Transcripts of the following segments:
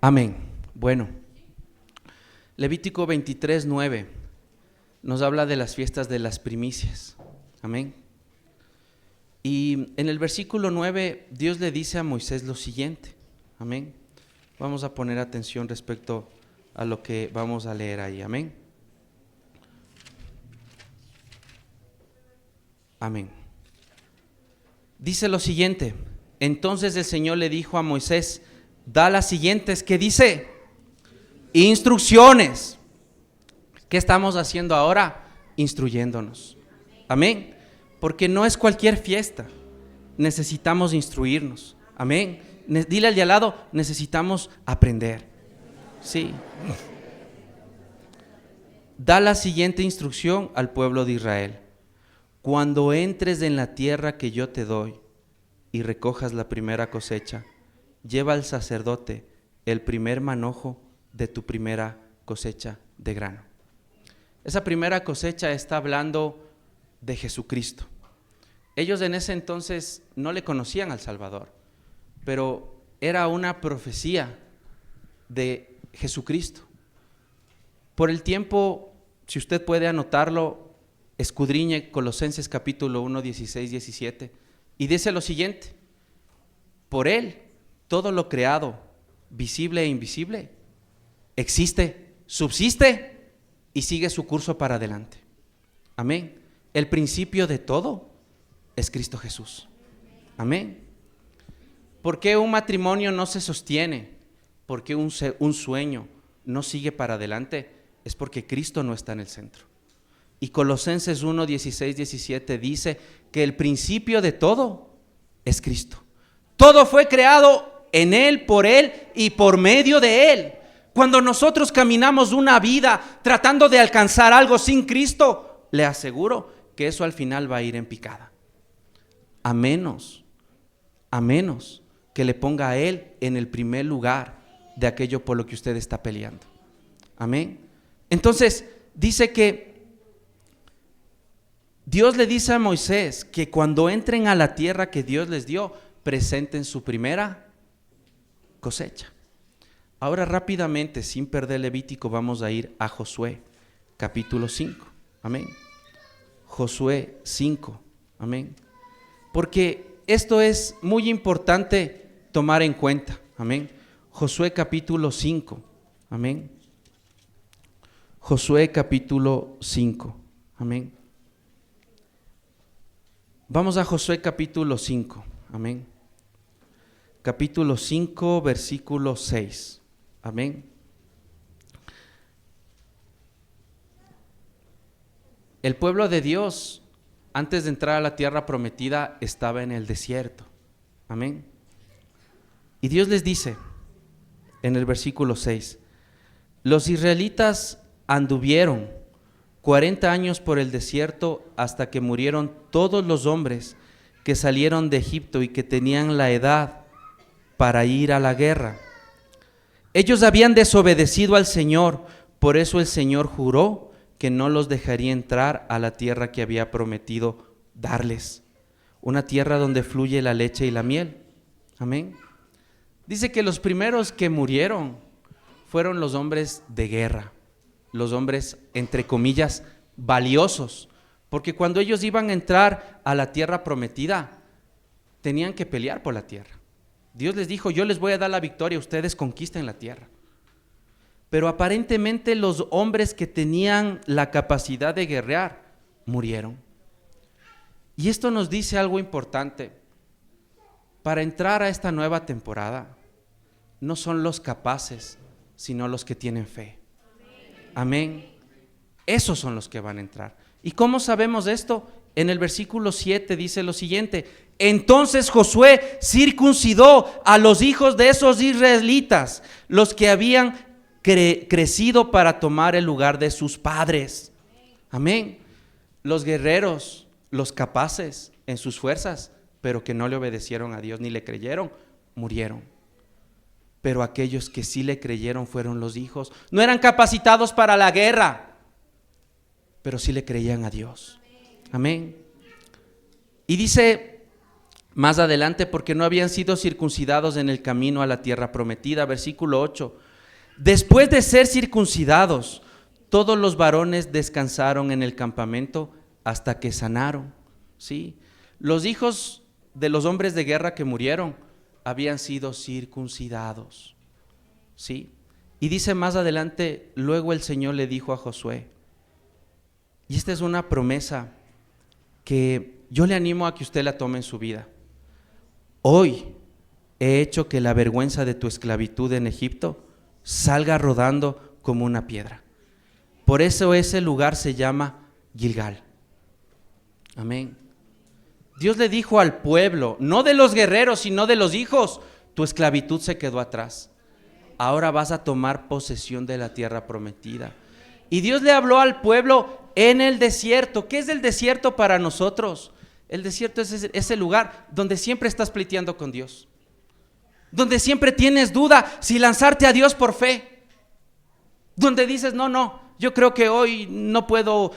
Amén. Bueno, Levítico 23:9 nos habla de las fiestas de las primicias. Amén. Y en el versículo 9 Dios le dice a Moisés lo siguiente. Amén. Vamos a poner atención respecto a lo que vamos a leer ahí. Amén. Amén. Dice lo siguiente: entonces el Señor le dijo a Moisés, da las siguientes, ¿qué dice? Instrucciones. ¿Qué estamos haciendo ahora? Instruyéndonos. Amén. Porque no es cualquier fiesta, necesitamos instruirnos. Amén. Dile al de al lado, necesitamos aprender. Sí. Da la siguiente instrucción al pueblo de Israel: cuando entres en la tierra que yo te doy y recojas la primera cosecha, lleva al sacerdote el primer manojo de tu primera cosecha de grano. Esa primera cosecha está hablando de Jesucristo. Ellos en ese entonces no le conocían al Salvador, pero era una profecía de Jesucristo. Por el tiempo, si usted puede anotarlo, escudriñe Colosenses capítulo 1, 16, 17, y dice lo siguiente: por Él todo lo creado, visible e invisible, existe, subsiste y sigue su curso para adelante. Amén. El principio de todo es Cristo Jesús. Amén. ¿Por qué un matrimonio no se sostiene? ¿Por qué un sueño no sigue para adelante? Es porque Cristo no está en el centro. Y Colosenses 1, 16, 17 dice que el principio de todo es Cristo. Todo fue creado en Él, por Él y por medio de Él. Cuando nosotros caminamos una vida tratando de alcanzar algo sin Cristo, le aseguro que eso al final va a ir en picada. A menos que le ponga a Él en el primer lugar de aquello por lo que usted está peleando. Amén. Entonces dice que Dios le dice a Moisés que cuando entren a la tierra que Dios les dio, presenten su primera cosecha. Ahora rápidamente, sin perder Levítico, vamos a ir a Josué capítulo 5. Amén. Josué 5. Amén. Porque esto es muy importante tomar en cuenta. Amén. Josué capítulo 5. Amén. Josué capítulo 5. Amén. Vamos a Josué capítulo 5. Amén. Capítulo 5, versículo 6. Amén. El pueblo de Dios, antes de entrar a la tierra prometida, estaba en el desierto. Amén. Y Dios les dice en el versículo 6: los israelitas anduvieron 40 años por el desierto hasta que murieron todos los hombres que salieron de Egipto y que tenían la edad para ir a la guerra. Ellos habían desobedecido al Señor, por eso el Señor juró que no los dejaría entrar a la tierra que había prometido darles, una tierra donde fluye la leche y la miel. Amén. Dice que los primeros que murieron fueron los hombres de guerra, los hombres, entre comillas, valiosos, porque cuando ellos iban a entrar a la tierra prometida, tenían que pelear por la tierra. Dios les dijo: yo les voy a dar la victoria, ustedes conquisten la tierra. Pero aparentemente los hombres que tenían la capacidad de guerrear murieron. Y esto nos dice algo importante. Para entrar a esta nueva temporada, no son los capaces, sino los que tienen fe. Amén. Esos son los que van a entrar. ¿Y cómo sabemos esto? En el versículo 7 dice lo siguiente: entonces Josué circuncidó a los hijos de esos israelitas, los que habían crecido para tomar el lugar de sus padres. Amén. Los guerreros, los capaces en sus fuerzas, pero que no le obedecieron a Dios ni le creyeron, murieron. Pero aquellos que sí le creyeron fueron los hijos. No eran capacitados para la guerra, pero sí le creían a Dios. Amén. Y dice Más adelante, porque no habían sido circuncidados en el camino a la tierra prometida. Versículo 8. Después de ser circuncidados, todos los varones descansaron en el campamento hasta que sanaron. ¿Sí? Los hijos de los hombres de guerra que murieron habían sido circuncidados. ¿Sí? Y dice más adelante, luego el Señor le dijo a Josué, y esta es una promesa que yo le animo a que usted la tome en su vida. Hoy he hecho que la vergüenza de tu esclavitud en Egipto salga rodando como una piedra. Por eso ese lugar se llama Gilgal. Amén. Dios le dijo al pueblo, no de los guerreros, sino de los hijos, tu esclavitud se quedó atrás. Ahora vas a tomar posesión de la tierra prometida. Y Dios le habló al pueblo en el desierto. ¿Qué es el desierto para nosotros? El desierto es ese lugar donde siempre estás pleiteando con Dios, donde siempre tienes duda si lanzarte a Dios por fe, donde dices, no, yo creo que hoy no puedo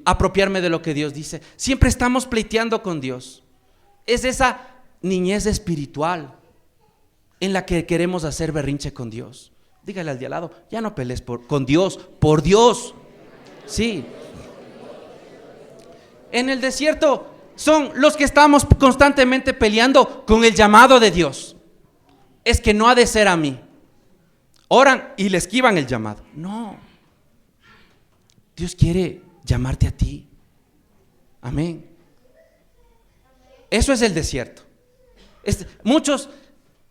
apropiarme de lo que Dios dice. Siempre estamos pleiteando con Dios. Es esa niñez espiritual en la que queremos hacer berrinche con Dios. Dígale al de al lado, ya no pelees con Dios, por Dios. Sí. En el desierto son los que estamos constantemente peleando con el llamado de Dios. Es que no ha de ser a mí. Oran y le esquivan el llamado. No. Dios quiere llamarte a ti. Amén. Eso es el desierto. Muchos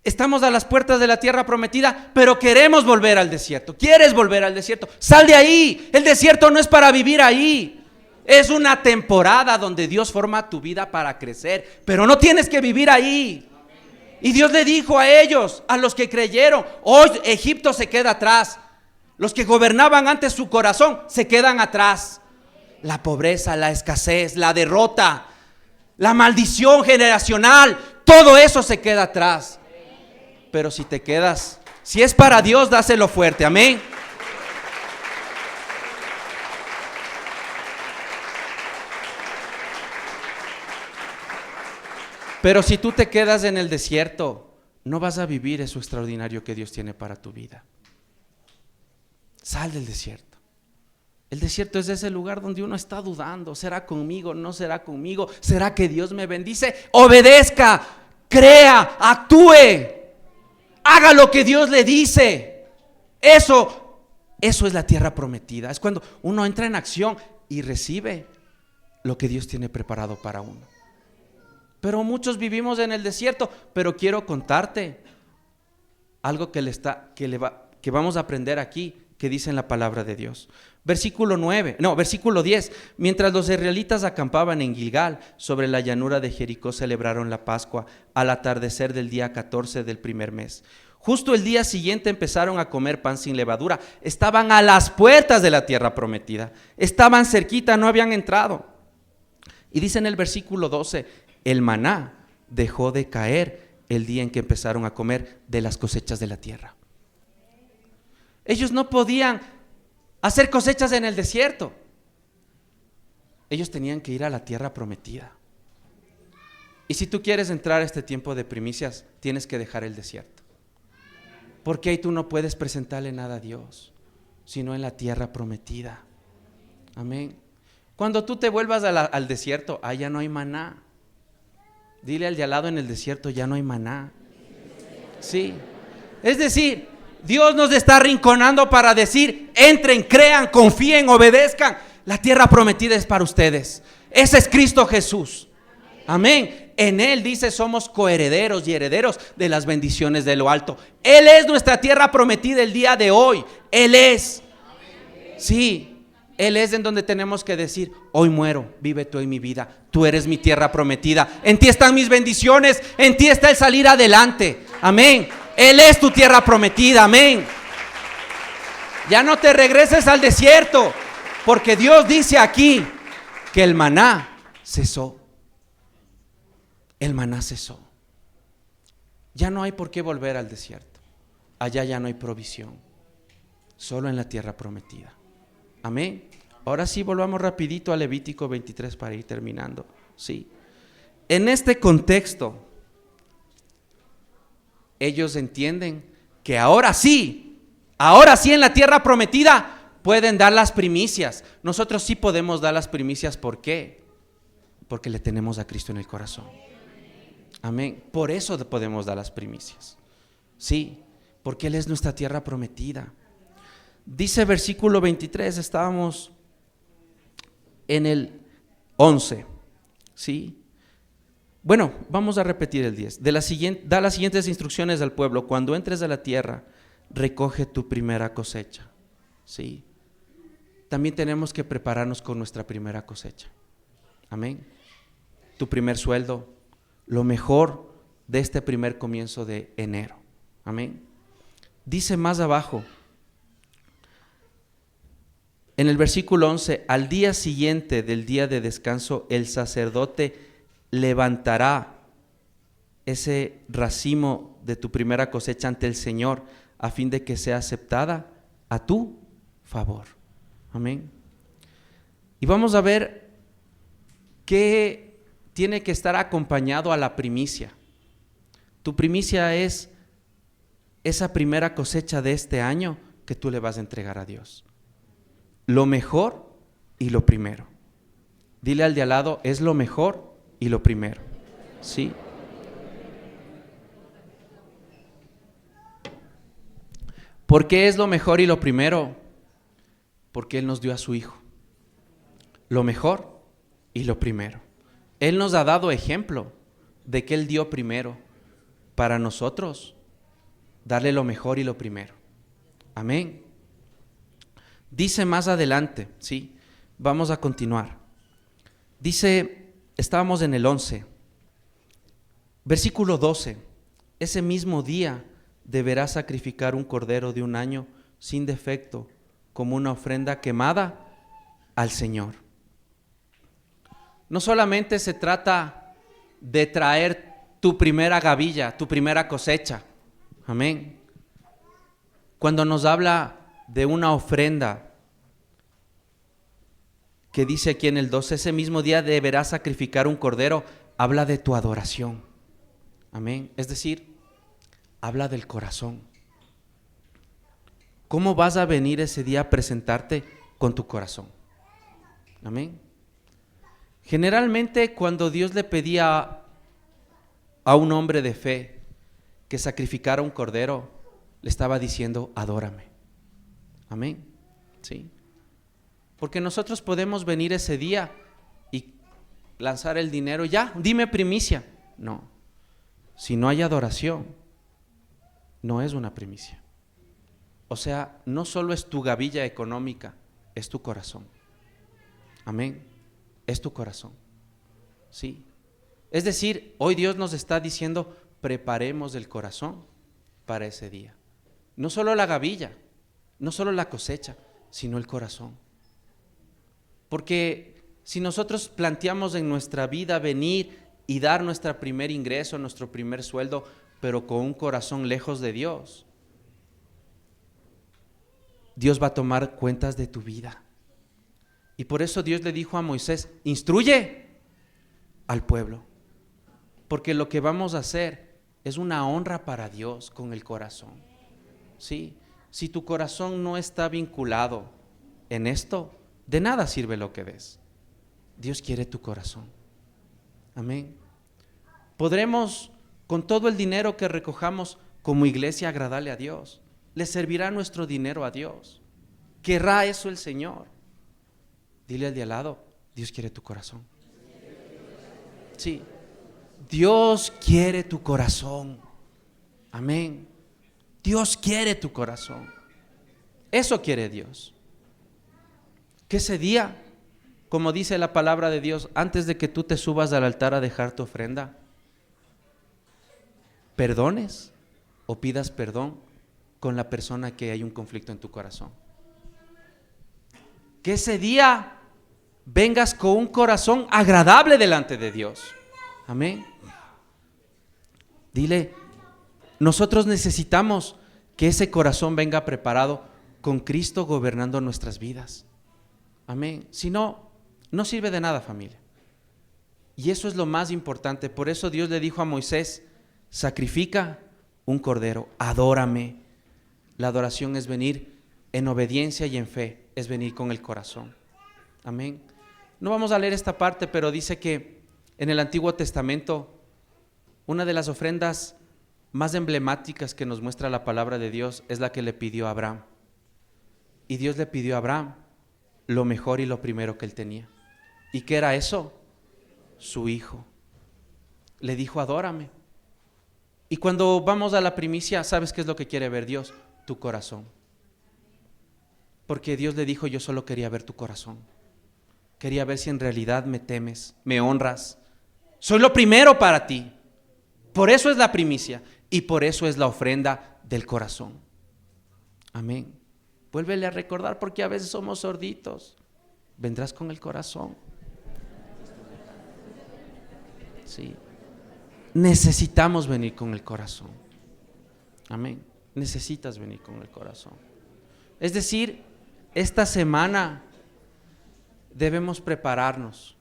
estamos a las puertas de la tierra prometida, pero queremos volver al desierto. ¿Quieres volver al desierto? Sal de ahí. El desierto no es para vivir ahí. Es una temporada donde Dios forma tu vida para crecer, pero no tienes que vivir ahí. Y Dios le dijo a ellos, a los que creyeron, hoy Egipto se queda atrás. Los que gobernaban antes su corazón se quedan atrás. La pobreza, la escasez, la derrota, la maldición generacional, todo eso se queda atrás. Pero si te quedas, si es para Dios, dáselo fuerte, amén. Pero si tú te quedas en el desierto, no vas a vivir eso extraordinario que Dios tiene para tu vida. Sal del desierto. El desierto es ese lugar donde uno está dudando, ¿será conmigo? ¿No será conmigo? ¿Será que Dios me bendice? Obedezca, crea, actúe, haga lo que Dios le dice. Eso es la tierra prometida. Es cuando uno entra en acción y recibe lo que Dios tiene preparado para uno. Pero muchos vivimos en el desierto. Pero quiero contarte algo que vamos a aprender aquí, que dice en la palabra de Dios. Versículo 10. Mientras los israelitas acampaban en Gilgal, sobre la llanura de Jericó, celebraron la Pascua al atardecer del día 14 del primer mes. Justo el día siguiente empezaron a comer pan sin levadura. Estaban a las puertas de la tierra prometida. Estaban cerquita, no habían entrado. Y dice en el versículo 12, el maná dejó de caer el día en que empezaron a comer de las cosechas de la tierra. Ellos no podían hacer cosechas en el desierto. Ellos tenían que ir a la tierra prometida. Y si tú quieres entrar a este tiempo de primicias, tienes que dejar el desierto. Porque ahí tú no puedes presentarle nada a Dios, sino en la tierra prometida. Amén. Cuando tú te vuelvas al desierto, allá no hay maná. Dile al de al lado, en el desierto ya no hay maná. Sí. Es decir, Dios nos está arrinconando para decir, entren, crean, confíen, obedezcan. La tierra prometida es para ustedes. Ese es Cristo Jesús. Amén. En Él, dice, somos coherederos y herederos de las bendiciones de lo alto. Él es nuestra tierra prometida el día de hoy. Él es. Sí. Él es en donde tenemos que decir, hoy muero, vive tú en mi vida, tú eres mi tierra prometida, en ti están mis bendiciones, en ti está el salir adelante, amén. Él es tu tierra prometida, amén. Ya no te regreses al desierto, porque Dios dice aquí que el maná cesó. El maná cesó. Ya no hay por qué volver al desierto. Allá ya no hay provisión, solo en la tierra prometida. Amén. Ahora sí, volvamos rapidito a Levítico 23 para ir terminando. Sí. en este contexto, ellos entienden que ahora sí en la tierra prometida pueden dar las primicias. Nosotros sí podemos dar las primicias. ¿Por qué? Porque le tenemos a Cristo en el corazón. Amén. Por eso podemos dar las primicias. Sí, porque Él es nuestra tierra prometida. Dice versículo 23, estábamos en el 11. Sí. Bueno, vamos a repetir el 10. Da las siguientes instrucciones al pueblo: cuando entres a la tierra, recoge tu primera cosecha. Sí. También tenemos que prepararnos con nuestra primera cosecha. Amén. Tu primer sueldo, lo mejor de este primer comienzo de enero. Amén. Dice más abajo, en el versículo 11, al día siguiente del día de descanso, el sacerdote levantará ese racimo de tu primera cosecha ante el Señor, a fin de que sea aceptada a tu favor. Amén. Y vamos a ver qué tiene que estar acompañado a la primicia. Tu primicia es esa primera cosecha de este año que tú le vas a entregar a Dios. Lo mejor y lo primero. Dile al de al lado, es lo mejor y lo primero. ¿Sí? ¿Por qué es lo mejor y lo primero? Porque Él nos dio a su Hijo. Lo mejor y lo primero. Él nos ha dado ejemplo de que Él dio primero para nosotros darle lo mejor y lo primero. Amén. Dice más adelante, ¿sí? Vamos a continuar. Dice, estábamos en el 11, versículo 12. Ese mismo día deberás sacrificar un cordero de un año sin defecto como una ofrenda quemada al Señor. No solamente se trata de traer tu primera gavilla, tu primera cosecha. Amén. Cuando nos habla de una ofrenda, que dice aquí en el 12, ese mismo día deberás sacrificar un cordero, habla de tu adoración. Amén. Es decir, habla del corazón. ¿Cómo vas a venir ese día a presentarte con tu corazón? Amén. Generalmente cuando Dios le pedía a un hombre de fe que sacrificara un cordero, le estaba diciendo, adórame. Amén. Sí. Porque nosotros podemos venir ese día y lanzar el dinero, ya, dime primicia. No. Si no hay adoración, no es una primicia. O sea, no solo es tu gavilla económica, es tu corazón. Amén. Es tu corazón. Sí. Es decir, hoy Dios nos está diciendo, preparemos el corazón para ese día. No solo la gavilla, no solo la cosecha, sino el corazón. Porque si nosotros planteamos en nuestra vida venir y dar nuestro primer ingreso, nuestro primer sueldo, pero con un corazón lejos de Dios, Dios va a tomar cuentas de tu vida. Y por eso Dios le dijo a Moisés, instruye al pueblo, porque lo que vamos a hacer es una honra para Dios con el corazón. ¿Sí? Si tu corazón no está vinculado en esto, de nada sirve lo que des. Dios quiere tu corazón. Amén. Podremos, con todo el dinero que recojamos como iglesia, agradarle a Dios. Le servirá nuestro dinero a Dios. ¿Querrá eso el Señor? Dile al de al lado, Dios quiere tu corazón. Sí, Dios quiere tu corazón. Amén. Dios quiere tu corazón. Eso quiere Dios. Que ese día, como dice la palabra de Dios, antes de que tú te subas al altar a dejar tu ofrenda, perdones o pidas perdón con la persona que hay un conflicto en tu corazón. Que ese día vengas con un corazón agradable delante de Dios. Amén. Dile, nosotros necesitamos que ese corazón venga preparado con Cristo gobernando nuestras vidas. Amén. Si no, no sirve de nada, familia. Y eso es lo más importante. Por eso Dios le dijo a Moisés: sacrifica un cordero, adórame. La adoración es venir en obediencia y en fe, es venir con el corazón. Amén. No vamos a leer esta parte, pero dice que en el Antiguo Testamento una de las ofrendas más emblemáticas que nos muestra la palabra de Dios es la que le pidió a Abraham. Y Dios le pidió a Abraham lo mejor y lo primero que él tenía. ¿Y qué era eso? Su hijo. Le dijo: adórame. Y cuando vamos a la primicia, ¿sabes qué es lo que quiere ver Dios? Tu corazón. Porque Dios le dijo: yo solo quería ver tu corazón. Quería ver si en realidad me temes, me honras. Soy lo primero para ti. Por eso es la primicia y por eso es la ofrenda del corazón. Amén. Vuélvele a recordar, porque a veces somos sorditos. Vendrás con el corazón. Sí. Necesitamos venir con el corazón. Amén. Necesitas venir con el corazón. Es decir, esta semana debemos prepararnos,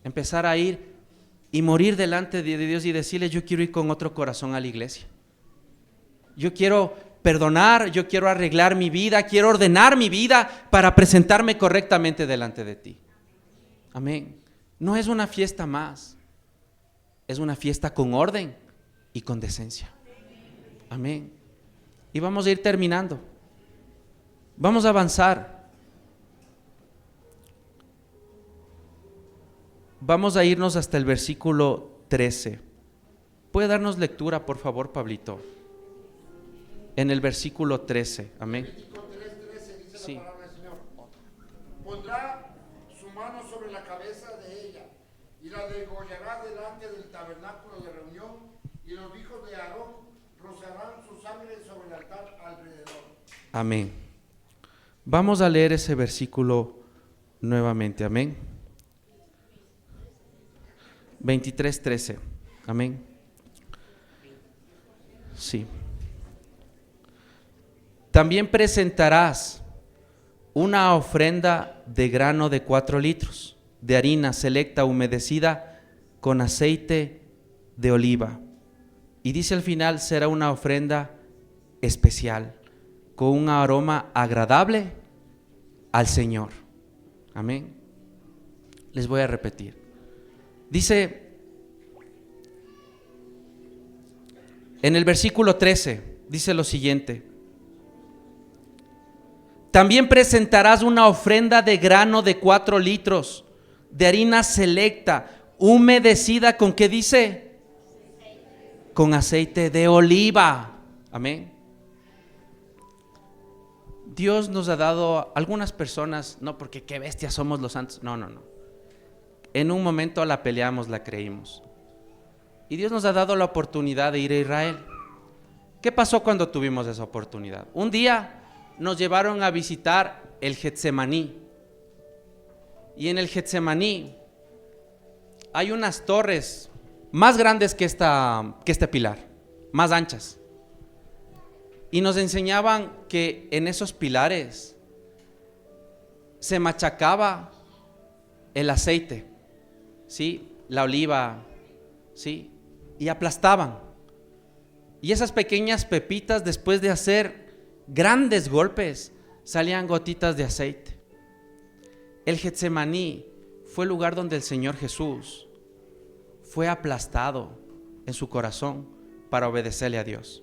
empezar a ir y morir delante de Dios y decirle: yo quiero ir con otro corazón a la iglesia. Yo quiero perdonar, yo quiero arreglar mi vida, quiero ordenar mi vida para presentarme correctamente delante de ti. Amén. No es una fiesta más, es una fiesta con orden y con decencia. Amén. Y vamos a ir terminando. Vamos a avanzar. Vamos a irnos hasta el versículo 13. ¿Puede darnos lectura, por favor, Pablito? En el versículo 13. Amén. Levítico 3:13 dice Sí. la palabra del Señor. Pondrá su mano sobre la cabeza de ella y la degollará delante del tabernáculo de reunión, y los hijos de Aarón rociarán su sangre sobre el altar alrededor. Amén. Vamos a leer ese versículo nuevamente. Amén. 23:13. Amén. Sí. También presentarás una ofrenda de grano de 4 litros de harina selecta humedecida con aceite de oliva. Y dice al final: será una ofrenda especial, con un aroma agradable al Señor. Amén. Les voy a repetir. Dice en el versículo 13, dice lo siguiente: también presentarás una ofrenda de grano de 4 litros de harina selecta, humedecida con, ¿qué dice? Con aceite de oliva. Amén. Dios nos ha dado a algunas personas, no porque qué bestias somos los santos, no. En un momento la peleamos, la creímos. Y Dios nos ha dado la oportunidad de ir a Israel. ¿Qué pasó cuando tuvimos esa oportunidad? Un día nos llevaron a visitar el Getsemaní. Y en el Getsemaní hay unas torres más grandes que este pilar, más anchas. Y nos enseñaban que en esos pilares se machacaba el aceite, ¿sí? La oliva, ¿sí? Y aplastaban. Y esas pequeñas pepitas, después de hacer grandes golpes, salían gotitas de aceite. El Getsemaní fue el lugar donde el Señor Jesús fue aplastado en su corazón para obedecerle a Dios.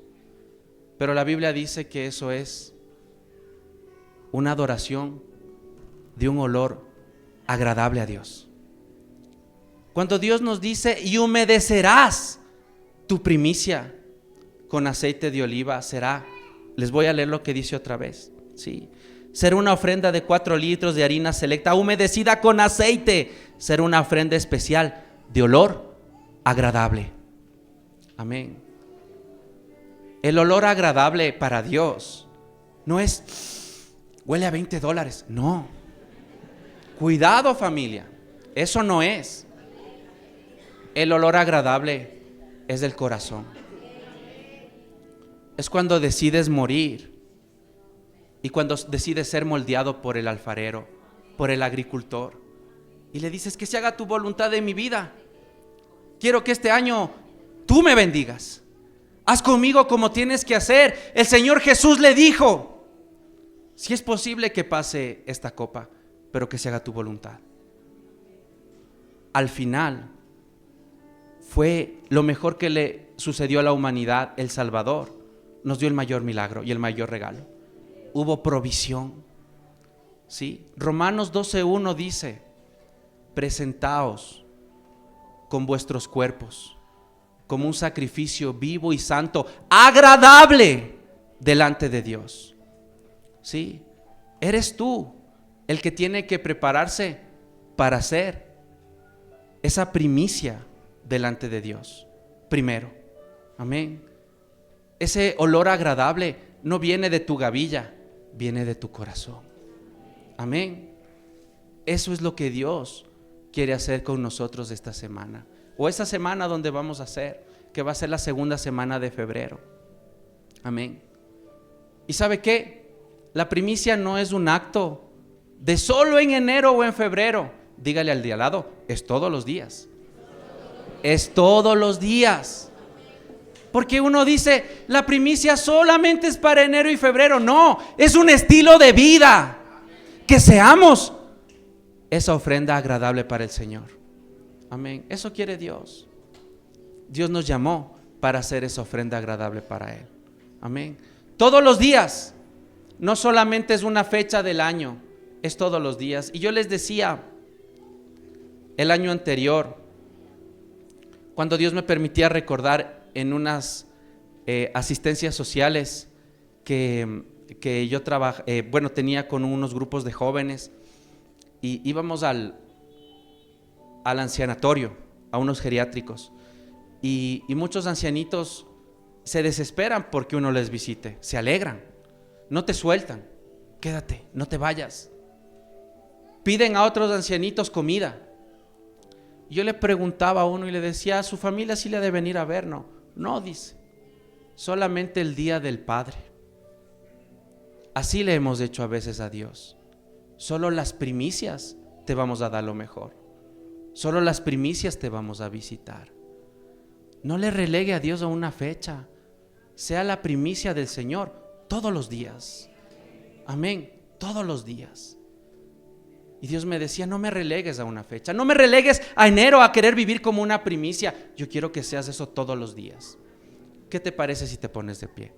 Pero la Biblia dice que eso es una adoración de un olor agradable a Dios. Cuando Dios nos dice: y humedecerás tu primicia con aceite de oliva, será, les voy a leer lo que dice otra vez, ¿sí? Será una ofrenda de 4 litros de harina selecta humedecida con aceite. Será una ofrenda especial de olor agradable. Amén. El olor agradable para Dios no es huele a $20. No. Cuidado, familia. Eso no es. El olor agradable es del corazón. Es cuando decides morir y cuando decides ser moldeado por el alfarero, por el agricultor, y le dices: que se haga tu voluntad en mi vida. Quiero que este año tú me bendigas. Haz conmigo como tienes que hacer. El Señor Jesús le dijo: si es posible que pase esta copa, pero que se haga tu voluntad. Al final fue lo mejor que le sucedió a la humanidad. El Salvador nos dio el mayor milagro y el mayor regalo. Hubo provisión. ¿Sí? Romanos 12:1 dice: presentaos con vuestros cuerpos como un sacrificio vivo y santo, agradable delante de Dios. ¿Sí? Eres tú el que tiene que prepararse para hacer esa primicia delante de Dios primero. Amén. Ese olor agradable no viene de tu gavilla, viene de tu corazón. Amén. Eso es lo que Dios quiere hacer con nosotros esta semana, o esta semana donde vamos a hacer, que va a ser la segunda semana de febrero. Amén. ¿Y sabe qué? La primicia no es un acto de solo en enero o en febrero. Dígale al de al lado: es todos los días. Es todos los días. Porque uno dice: la primicia solamente es para enero y febrero. No, es un estilo de vida. Que seamos esa ofrenda agradable para el Señor. Amén. Eso quiere Dios. Dios nos llamó para hacer esa ofrenda agradable para Él. Amén. Todos los días. No solamente es una fecha del año, es todos los días. Y yo les decía el año anterior, cuando Dios me permitía recordar en unas asistencias sociales que yo tenía con unos grupos de jóvenes, y íbamos al ancianatorio, a unos geriátricos, y muchos ancianitos se desesperan porque uno les visite, se alegran, no te sueltan, quédate, no te vayas. Piden a otros ancianitos comida. Yo le preguntaba a uno y le decía: ¿a su familia sí le ha de venir a ver? No, dice, solamente el día del Padre. Así le hemos hecho a veces a Dios. Solo las primicias te vamos a dar lo mejor. Solo las primicias te vamos a visitar. No le relegue a Dios a una fecha. Sea la primicia del Señor todos los días. Amén, todos los días. Y Dios me decía: no me relegues a una fecha, no me relegues a enero a querer vivir como una primicia. Yo quiero que seas eso todos los días. ¿Qué te parece si te pones de pie?